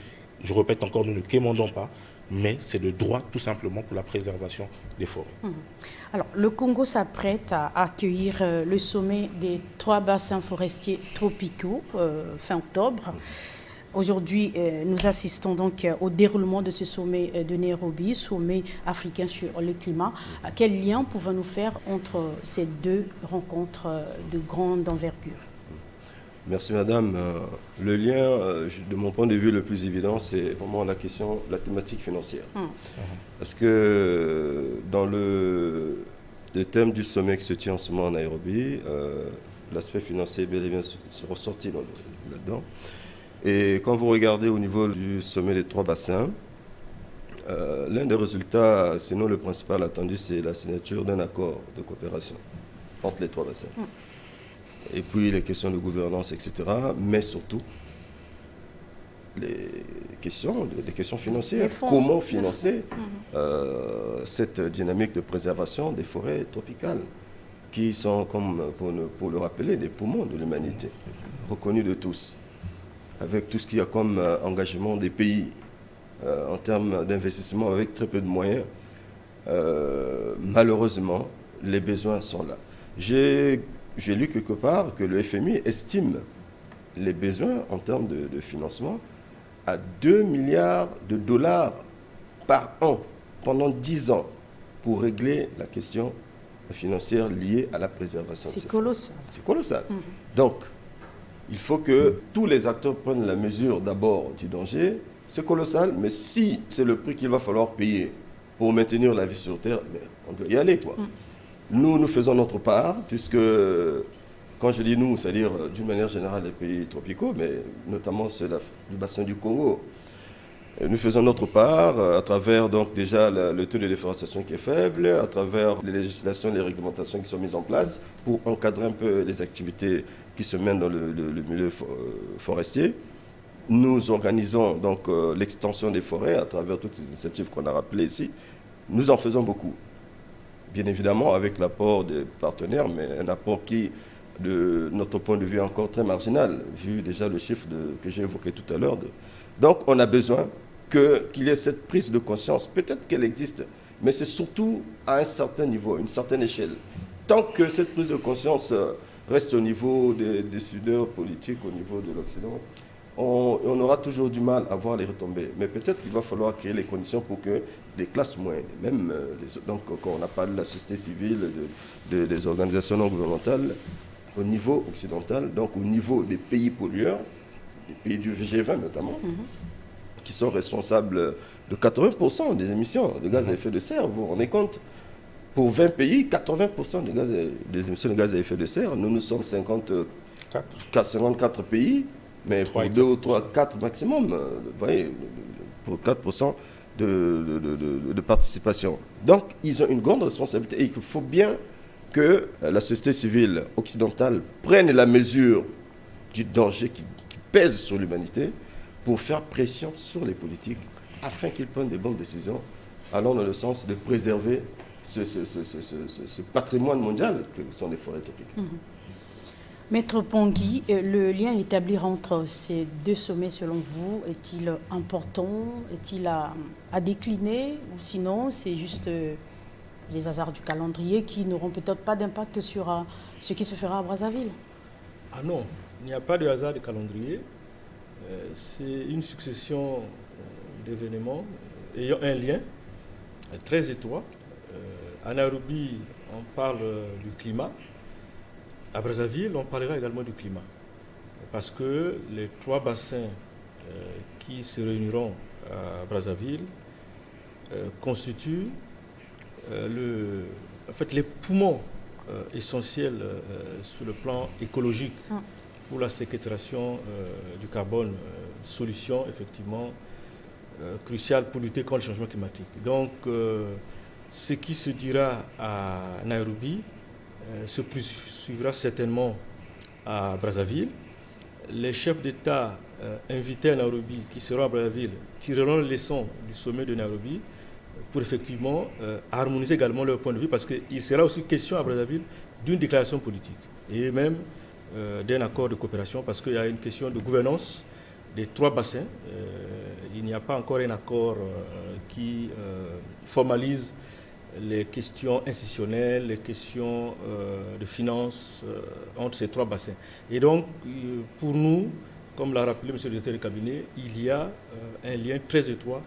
[SPEAKER 3] Je répète encore, nous ne quémandons pas, mais c'est le droit tout simplement pour la préservation des forêts.
[SPEAKER 1] Alors, le Congo s'apprête à accueillir le sommet des 3 bassins forestiers tropicaux fin octobre. Aujourd'hui, nous assistons donc au déroulement de ce sommet de Nairobi, sommet africain sur le climat. Quel lien pouvons-nous faire entre ces deux rencontres de grande envergure?
[SPEAKER 2] Merci madame. Le lien, de mon point de vue, le plus évident, c'est vraiment la thématique financière. Parce que dans le thème du sommet qui se tient en ce moment en Nairobi, l'aspect financier bel et bien se ressortit là-dedans. Et quand vous regardez au niveau du sommet des 3 bassins, l'un des résultats, sinon le principal attendu, c'est la signature d'un accord de coopération entre les 3 bassins. Et puis les questions de gouvernance, etc. Mais surtout, des questions financières. Comment financer cette dynamique de préservation des forêts tropicales, qui sont, comme pour le rappeler, des poumons de l'humanité, reconnus de tous, avec tout ce qu'il y a comme engagement des pays en termes d'investissement avec très peu de moyens. Malheureusement, les besoins sont là. J'ai lu quelque part que le FMI estime les besoins en termes de financement à 2 milliards de dollars par an pendant 10 ans pour régler la question financière liée à la préservation de ces forêts. C'est colossal. Donc, il faut que tous les acteurs prennent la mesure d'abord du danger. C'est colossal, mais si c'est le prix qu'il va falloir payer pour maintenir la vie sur Terre, mais on doit y aller, quoi. Nous faisons notre part, puisque, quand je dis nous, c'est-à-dire d'une manière générale les pays tropicaux, mais notamment ceux du bassin du Congo, nous faisons notre part à travers donc déjà le taux de déforestation qui est faible, à travers les législations, les réglementations qui sont mises en place pour encadrer un peu les activités qui se mènent dans le milieu forestier. Nous organisons donc l'extension des forêts à travers toutes ces initiatives qu'on a rappelées ici. Nous en faisons beaucoup. Bien évidemment avec l'apport des partenaires, mais un apport qui, de notre point de vue, est encore très marginal, vu déjà le chiffre que j'ai évoqué tout à l'heure. Donc on a besoin qu'il y ait cette prise de conscience. Peut-être qu'elle existe, mais c'est surtout à un certain niveau, une certaine échelle. Tant que cette prise de conscience reste au niveau des décideurs politiques, au niveau de l'Occident, on aura toujours du mal à voir les retombées. Mais peut-être qu'il va falloir créer les conditions pour que des classes moyennes, même donc quand on a parlé de la société civile, des organisations non gouvernementales, au niveau occidental, donc au niveau des pays pollueurs, des pays du G20 notamment, qui sont responsables de 80% des émissions de gaz à effet de serre. Vous vous rendez compte? Pour 20 pays, 80% des émissions de gaz à effet de serre. Nous sommes 54 pays, mais pour 2 ou 3, 4 maximum, vous voyez, pour 4% de participation. Donc, ils ont une grande responsabilité et il faut bien que la société civile occidentale prenne la mesure du danger qui pèse sur l'humanité pour faire pression sur les politiques afin qu'ils prennent des bonnes décisions allant dans le sens de préserver ce patrimoine mondial que sont les forêts tropicales.
[SPEAKER 1] Maître Pongui, le lien établi entre ces deux sommets, selon vous, est-il important? Est-il à décliner? Ou sinon, c'est juste les hasards du calendrier qui n'auront peut-être pas d'impact sur ce qui se fera à Brazzaville?
[SPEAKER 4] Ah non, il n'y a pas de hasard de calendrier. C'est une succession d'événements ayant un lien très étroit. À Nairobi, on parle du climat. À Brazzaville, on parlera également du climat. Parce que les trois bassins qui se réuniront à Brazzaville constituent les poumons essentiels sur le plan écologique pour la séquestration du carbone, solution effectivement cruciale pour lutter contre le changement climatique. Donc, ce qui se dira à Nairobi se poursuivra certainement à Brazzaville. Les chefs d'État invités à Nairobi, qui seront à Brazzaville, tireront les leçons du sommet de Nairobi pour effectivement harmoniser également leur point de vue, parce qu'il sera aussi question à Brazzaville d'une déclaration politique et même d'un accord de coopération, parce qu'il y a une question de gouvernance des trois bassins. Il n'y a pas encore un accord qui formalise les questions institutionnelles, les questions de finances entre ces trois bassins. Et donc, pour nous, comme l'a rappelé M. le directeur du cabinet, il y a un lien très étroit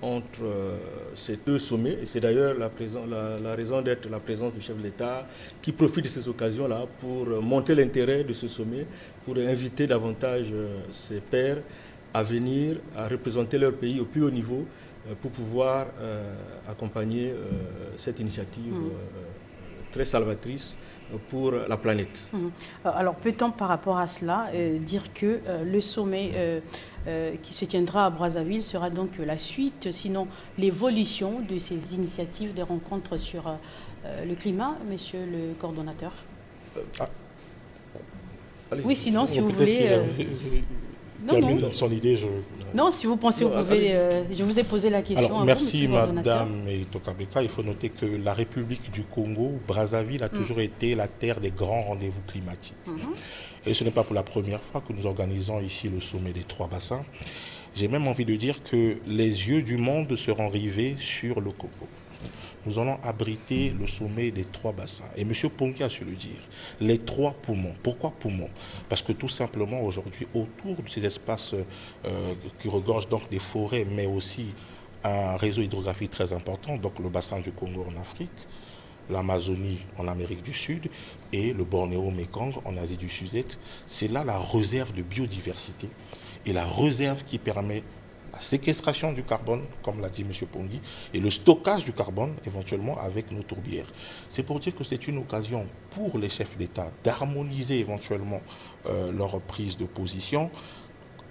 [SPEAKER 4] entre ces deux sommets. Et c'est d'ailleurs la raison d'être la présence du chef de l'État qui profite de ces occasions-là pour montrer l'intérêt de ce sommet, pour inviter davantage ses pairs à venir, à représenter leur pays au plus haut niveau, pour pouvoir accompagner cette initiative très salvatrice pour la planète.
[SPEAKER 1] Alors peut-on par rapport à cela dire que le sommet qui se tiendra à Brazzaville sera donc la suite, sinon l'évolution de ces initiatives, des rencontres sur le climat, monsieur le coordonnateur? Oui, sinon si vous voulez...
[SPEAKER 3] termine son idée.
[SPEAKER 1] Non, si vous pensez, vous pouvez. Je vous ai posé la question.
[SPEAKER 3] Alors, merci Madame Itokabeka. Il faut noter que la République du Congo, Brazzaville, a toujours été la terre des grands rendez-vous climatiques. Et ce n'est pas pour la première fois que nous organisons ici le sommet des trois bassins. J'ai même envie de dire que les yeux du monde seront rivés sur le Congo. Nous allons abriter le sommet des trois bassins. Et M. Pongui a su le dire, les trois poumons. Pourquoi poumons? Parce que tout simplement aujourd'hui, autour de ces espaces qui regorgent donc des forêts, mais aussi un réseau hydrographique très important, donc le bassin du Congo en Afrique, l'Amazonie en Amérique du Sud et le Bornéo-Mékong en Asie du Sud-Est, c'est là la réserve de biodiversité et la réserve qui permet la séquestration du carbone, comme l'a dit M. Pongui, et le stockage du carbone, éventuellement, avec nos tourbières. C'est pour dire que c'est une occasion pour les chefs d'État d'harmoniser éventuellement leur prise de position.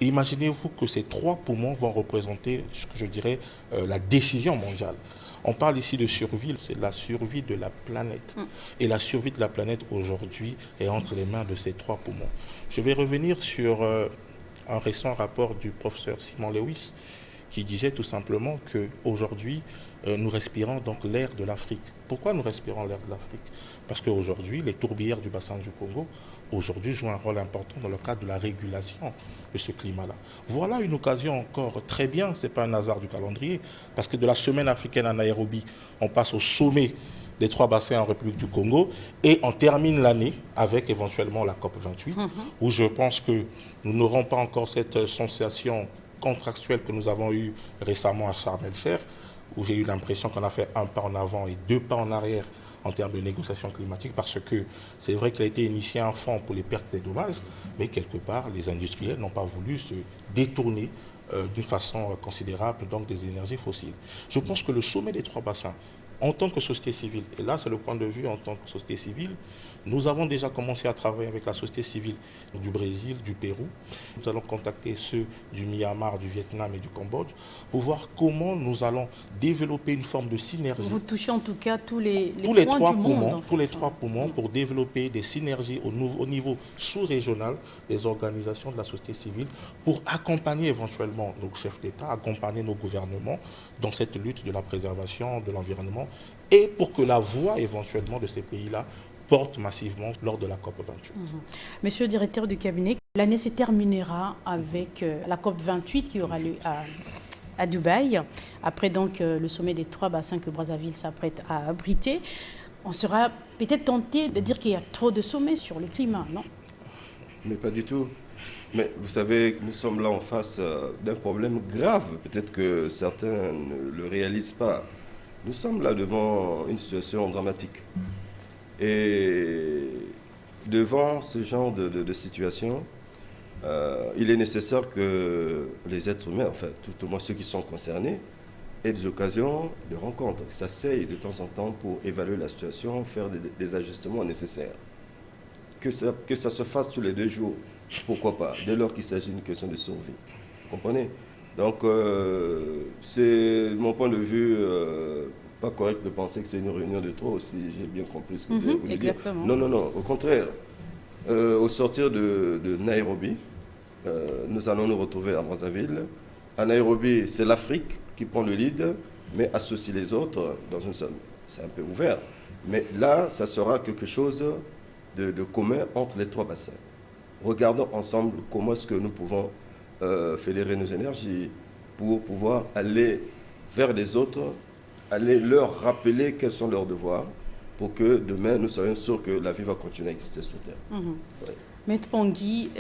[SPEAKER 3] Imaginez-vous que ces trois poumons vont représenter, ce que je dirais, la décision mondiale. On parle ici de survie, c'est la survie de la planète. Et la survie de la planète aujourd'hui est entre les mains de ces trois poumons. Je vais revenir sur un récent rapport du professeur Simon Lewis qui disait tout simplement qu'aujourd'hui, nous respirons donc l'air de l'Afrique. Pourquoi nous respirons l'air de l'Afrique? Parce qu'aujourd'hui, les tourbières du bassin du Congo, aujourd'hui, jouent un rôle important dans le cadre de la régulation de ce climat-là. Voilà une occasion encore très bien, ce n'est pas un hasard du calendrier, parce que de la semaine africaine à Nairobi, on passe au sommet des trois bassins en République du Congo, et on termine l'année avec éventuellement la COP28, où je pense que nous n'aurons pas encore cette sensation contractuelle que nous avons eue récemment à Sharm el-Sheikh, où j'ai eu l'impression qu'on a fait un pas en avant et deux pas en arrière en termes de négociations climatiques, parce que c'est vrai qu'il a été initié un fonds pour les pertes et dommages, mais quelque part, les industriels n'ont pas voulu se détourner d'une façon considérable donc des énergies fossiles. Je pense que le sommet des trois bassins, en tant que société civile, et là c'est le point de vue en tant que société civile, nous avons déjà commencé à travailler avec la société civile du Brésil, du Pérou. Nous allons contacter ceux du Myanmar, du Vietnam et du Cambodge pour voir comment nous allons développer une forme de synergie.
[SPEAKER 1] Vous touchez en tout cas tous les
[SPEAKER 3] trois poumons, tous les trois poumons pour développer des synergies au niveau sous-régional des organisations de la société civile pour accompagner éventuellement nos chefs d'État, accompagner nos gouvernements dans cette lutte de la préservation de l'environnement et pour que la voix éventuellement de ces pays-là porte massivement lors de la COP28.
[SPEAKER 1] Monsieur le directeur du cabinet, l'année se terminera avec la COP28 qui aura lieu à Dubaï. Après donc le sommet des 3 bassins que Brazzaville s'apprête à abriter. On sera peut-être tenté de dire qu'il y a trop de sommets sur le climat, non?
[SPEAKER 2] Mais pas du tout. Mais vous savez, nous sommes là en face d'un problème grave. Peut-être que certains ne le réalisent pas. Nous sommes là devant une situation dramatique. Et devant ce genre de situation, il est nécessaire que les êtres humains, enfin tout au moins ceux qui sont concernés, aient des occasions de rencontres, qui s'asseyent de temps en temps pour évaluer la situation, faire des ajustements nécessaires. Que ça se fasse tous les 2 jours, pourquoi pas, dès lors qu'il s'agit d'une question de survie. Vous comprenez? Donc, c'est mon point de vue pas correct de penser que c'est une réunion de trop, si j'ai bien compris ce que vous voulez dire. Non, au contraire. Au sortir de Nairobi, nous allons nous retrouver à Brazzaville. À Nairobi, c'est l'Afrique qui prend le lead, mais associe les autres dans une somme. C'est un peu ouvert. Mais là, ça sera quelque chose de commun entre les 3 bassins. Regardons ensemble comment est-ce que nous pouvons fédérer nos énergies pour pouvoir aller vers les autres, aller leur rappeler quels sont leurs devoirs pour que demain, nous soyons sûrs que la vie va continuer à exister sur Terre. Ouais.
[SPEAKER 1] Maître Pongui,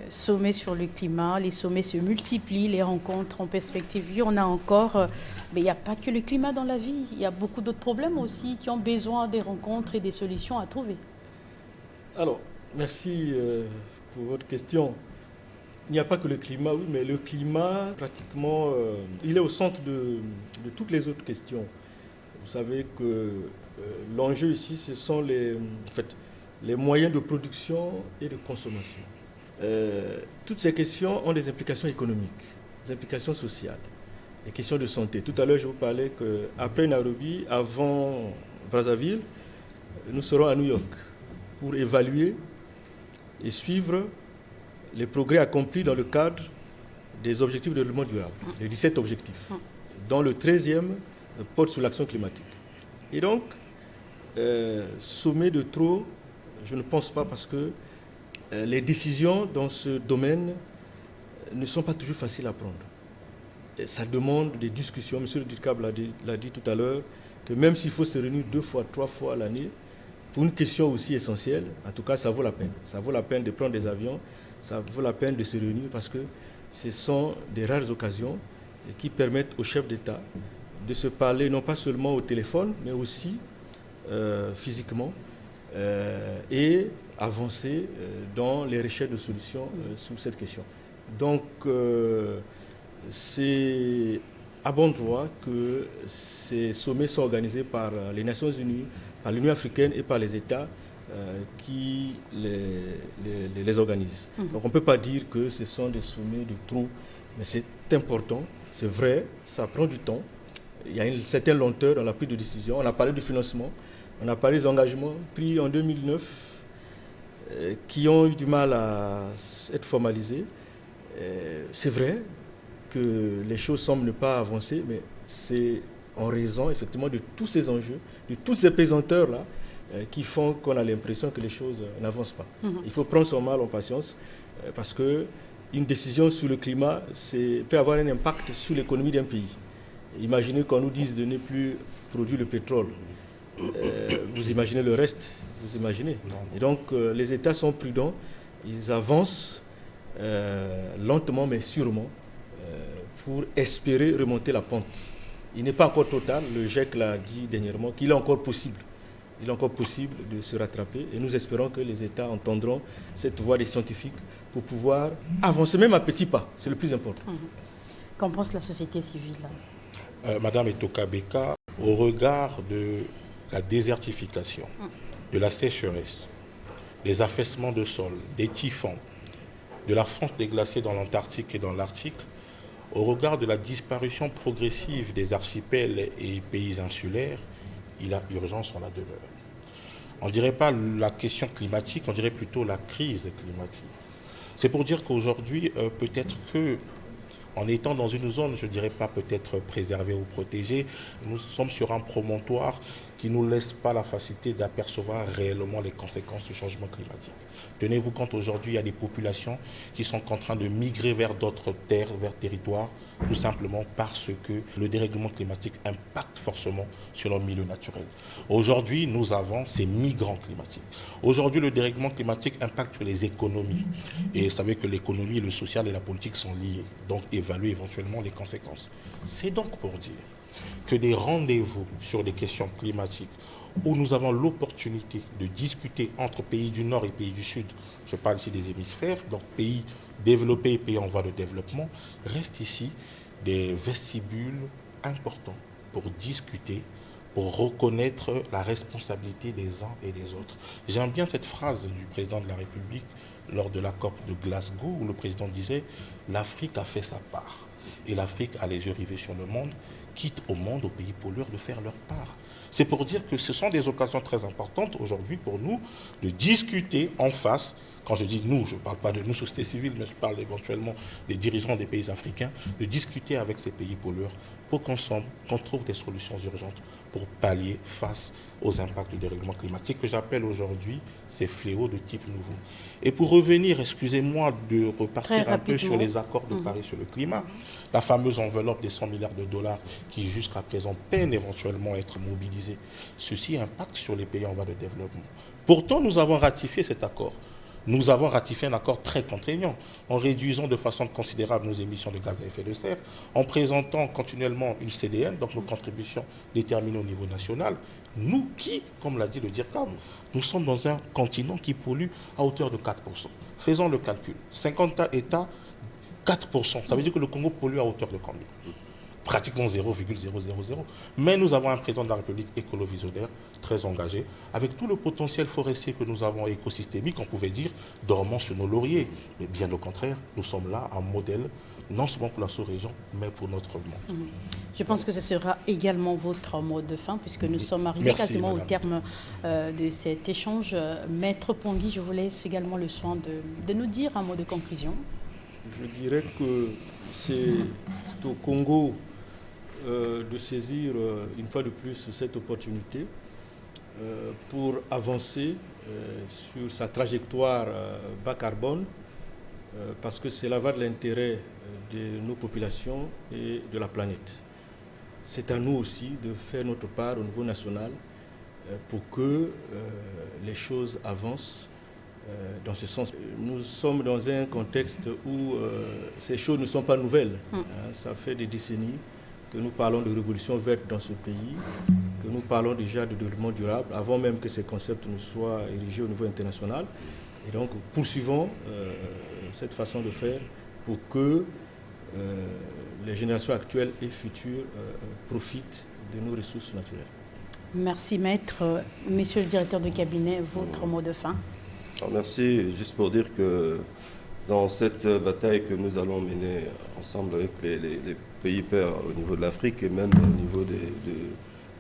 [SPEAKER 1] sommet sur le climat, les sommets se multiplient, les rencontres en perspective. Il y en a encore, mais il n'y a pas que le climat dans la vie. Il y a beaucoup d'autres problèmes aussi qui ont besoin des rencontres et des solutions à trouver.
[SPEAKER 4] Alors, merci pour votre question. Il n'y a pas que le climat, oui, mais le climat, pratiquement, il est au centre de toutes les autres questions. Vous savez que l'enjeu ici, ce sont les moyens de production et de consommation. Toutes ces questions ont des implications économiques, des implications sociales, des questions de santé. Tout à l'heure, je vous parlais qu'après Nairobi, avant Brazzaville, nous serons à New York pour évaluer et suivre les progrès accomplis dans le cadre des objectifs de développement durable, les 17 objectifs, dont le 13e porte sur l'action climatique. Et donc, sommet de trop, je ne pense pas, parce que les décisions dans ce domaine ne sont pas toujours faciles à prendre. Et ça demande des discussions. M. le DIRCAB l'a dit tout à l'heure, que même s'il faut se réunir 2 fois, 3 fois à l'année, pour une question aussi essentielle, en tout cas, ça vaut la peine. Ça vaut la peine de prendre des avions, ça vaut la peine de se réunir, parce que ce sont des rares occasions qui permettent aux chefs d'État de se parler, non pas seulement au téléphone, mais aussi physiquement, et avancer dans les recherches de solutions sur cette question. Donc, c'est à bon droit que ces sommets sont organisés par les Nations Unies, par l'Union africaine et par les États qui les organisent. Donc on ne peut pas dire que ce sont des sommets de trop, mais c'est important, c'est vrai, ça prend du temps. Il y a une certaine lenteur dans la prise de décision. On a parlé du financement, on a parlé des engagements pris en 2009 qui ont eu du mal à être formalisés. C'est vrai que les choses semblent ne pas avancer, mais c'est en raison effectivement de tous ces enjeux, de toutes ces pesanteurs-là qui font qu'on a l'impression que les choses n'avancent pas. Il faut prendre son mal en patience parce qu'une décision sur le climat peut avoir un impact sur l'économie d'un pays. Imaginez qu'on nous dise de ne plus produire le pétrole. Vous imaginez le reste, vous imaginez. Et donc les États sont prudents, ils avancent lentement mais sûrement pour espérer remonter la pente. Il n'est pas encore total, le GIEC l'a dit dernièrement, qu'il est encore possible. Il est encore possible de se rattraper et nous espérons que les États entendront cette voix des scientifiques pour pouvoir avancer, même à petits pas, c'est le plus important.
[SPEAKER 1] Qu'en pense la société civile
[SPEAKER 3] Madame Etokabeka, au regard de la désertification, de la sécheresse, des affaissements de sol, des typhons, de la fonte des glaciers dans l'Antarctique et dans l'Arctique, au regard de la disparition progressive des archipels et pays insulaires, il y a urgence en la demeure. On ne dirait pas la question climatique, on dirait plutôt la crise climatique. C'est pour dire qu'aujourd'hui, peut-être que En étant dans une zone, je ne dirais pas peut-être préservée ou protégée, nous sommes sur un promontoire qui ne nous laisse pas la facilité d'apercevoir réellement les conséquences du changement climatique. Tenez-vous compte, aujourd'hui, il y a des populations qui sont en train de migrer vers d'autres terres, vers territoires, tout simplement parce que le dérèglement climatique impacte forcément sur leur milieu naturel. Aujourd'hui, nous avons ces migrants climatiques. Aujourd'hui, le dérèglement climatique impacte sur les économies. Et vous savez que l'économie, le social et la politique sont liés. Donc, évaluer éventuellement les conséquences. C'est donc pour dire que des rendez-vous sur des questions climatiques où nous avons l'opportunité de discuter entre pays du Nord et pays du Sud, je parle ici des hémisphères, donc pays développés et pays en voie de développement, restent ici des vestibules importants pour discuter, pour reconnaître la responsabilité des uns et des autres. J'aime bien cette phrase du président de la République lors de la COP de Glasgow où le président disait « L'Afrique a fait sa part et l'Afrique a les yeux rivés sur le monde, quitte au monde, aux pays pollueurs, de faire leur part ». C'est pour dire que ce sont des occasions très importantes aujourd'hui pour nous de discuter en face. Quand je dis nous, je ne parle pas de nous, société civile, mais je parle éventuellement des dirigeants des pays africains, de discuter avec ces pays pollueurs pour qu'ensemble, qu'on trouve des solutions urgentes pour pallier face aux impacts du dérèglement climatique que j'appelle aujourd'hui ces fléaux de type nouveau. Et pour revenir, excusez-moi de repartir un peu sur les accords de Paris sur le climat, la fameuse enveloppe des 100 milliards de dollars qui jusqu'à présent peine éventuellement à être mobilisée, ceci impacte sur les pays en voie de développement. Pourtant, nous avons ratifié cet accord. Nous avons ratifié un accord très contraignant en réduisant de façon considérable nos émissions de gaz à effet de serre, en présentant continuellement une CDM, donc nos contributions déterminées au niveau national. Nous qui, comme l'a dit le DIRCAM, nous sommes dans un continent qui pollue à hauteur de 4%. Faisons le calcul. 50 États, 4%. Ça veut dire que le Congo pollue à hauteur de combien ? Pratiquement 0,000. Mais nous avons un président de la République écolo-visionnaire très engagé, avec tout le potentiel forestier que nous avons écosystémique, on pouvait dire, dormant sur nos lauriers. Mais bien au contraire, nous sommes là un modèle, non seulement pour la sous-région, mais pour notre monde.
[SPEAKER 1] Je pense que ce sera également votre mot de fin, puisque nous sommes arrivés quasiment au terme de cet échange. Maître Pongui, je vous laisse également le soin de nous dire un mot de conclusion.
[SPEAKER 4] Je dirais que c'est au Congo de saisir une fois de plus cette opportunité pour avancer sur sa trajectoire bas carbone, parce que cela va de l'intérêt de nos populations et de la planète. C'est à nous aussi de faire notre part au niveau national pour que les choses avancent dans ce sens. Nous sommes dans un contexte où ces choses ne sont pas nouvelles. Ça fait des décennies que nous parlons de révolution verte dans ce pays, que nous parlons déjà de développement durable, avant même que ces concepts ne soient érigés au niveau international. Et donc, poursuivons cette façon de faire pour que les générations actuelles et futures profitent de nos ressources naturelles.
[SPEAKER 1] Merci, Maître. Monsieur le directeur de cabinet, votre mot de fin.
[SPEAKER 2] Merci. Juste pour dire que dans cette bataille que nous allons mener ensemble avec les pays pairs au niveau de l'Afrique et même au niveau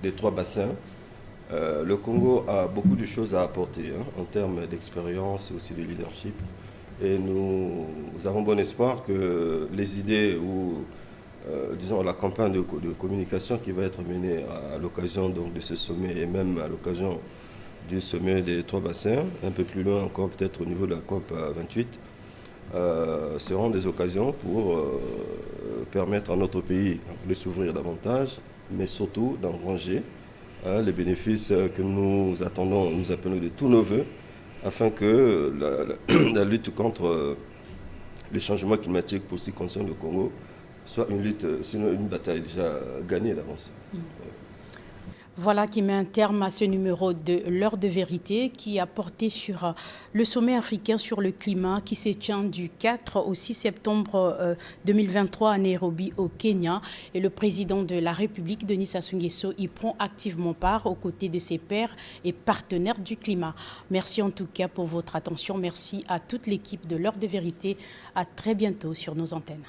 [SPEAKER 2] des trois bassins, le Congo a beaucoup de choses à apporter en termes d'expérience et aussi de leadership. Et nous avons bon espoir que les idées ou disons la campagne de communication qui va être menée à l'occasion donc de ce sommet et même à l'occasion du sommet des trois bassins, un peu plus loin encore peut-être au niveau de la COP 28, seront des occasions pour permettre à notre pays de s'ouvrir davantage, mais surtout d'engranger les bénéfices que nous attendons, nous appelons de tous nos voeux, afin que la lutte contre les changements climatiques pour ce qui concerne le Congo soit une lutte, sinon une bataille déjà gagnée d'avance.
[SPEAKER 1] Voilà qui met un terme à ce numéro de l'heure de vérité qui a porté sur le sommet africain sur le climat qui se tient du 4 au 6 septembre 2023 à Nairobi au Kenya. Et le président de la République, Denis Sassou Nguesso, y prend activement part aux côtés de ses pairs et partenaires du climat. Merci en tout cas pour votre attention. Merci à toute l'équipe de l'heure de vérité. À très bientôt sur nos antennes.